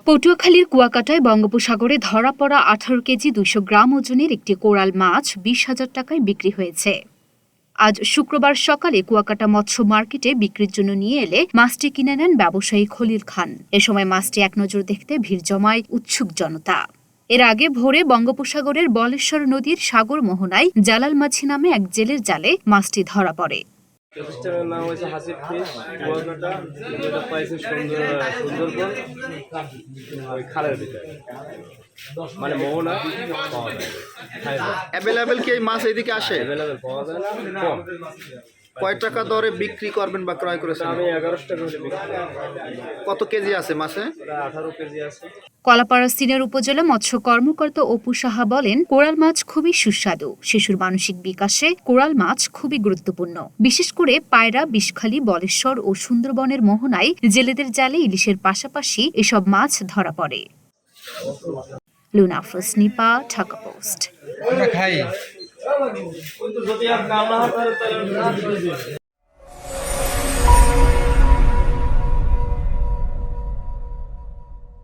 পটুয়াখালীর কুয়াকাটায় বঙ্গোপসাগরে ধরা পড়া 18 কেজি 200 গ্রাম ওজনের একটি কোরাল মাছ 20,000 টাকায় বিক্রি হয়েছে। আজ শুক্রবার সকালে কুয়াকাটা মৎস্য মার্কেটে বিক্রির জন্য নিয়ে এলে মাছটি কিনে নেন ব্যবসায়ী খলিল খান। এ সময় মাছটি এক নজর দেখতে ভিড় জমায় উৎসুক জনতা। এর আগে ভোরে বঙ্গোপসাগরের বলেশ্বর নদীর সাগর মোহনায় জালাল মাছি নামে এক জেলের জালে মাছটি ধরা পড়ে। প্রতিষ্ঠানের নাম হচ্ছে হাসিব ফিশ কুয়াকাটা। এটা পাইছে সুন্দরবন ওই খালের ভিতরে, মানে মোহনা পাওয়া যায়। অ্যাভেলেবেল কি এই মাছ এইদিকে আসে? অ্যাভেলেবেল পাওয়া যায় না, কম। কয় টাকা দরে বিক্রি করবেন বা ক্রয় করেছেন? আমি 11 টাকা করে বিক্রি করি। কত কেজি আছে মাছে? 18 কেজি আছে। কলাপাড়া সিনিয়র উপজেলা মৎস্য কর্মকর্তা অপু সাহা বলেন, কোরাল মাছ খুবই সুস্বাদু। শিশুর মানসিক বিকাশে কোরাল মাছ খুবই গুরুত্বপূর্ণ। বিশেষ করে পায়রা, বিষখালী, বলেশ্বর ও সুন্দরবনের মোহনায় জেলেদের জালে ইলিশের পাশাপাশি এসব মাছ ধরা পড়ে। লুনা আফরোজ নিপা, ঢাকা পোস্ট।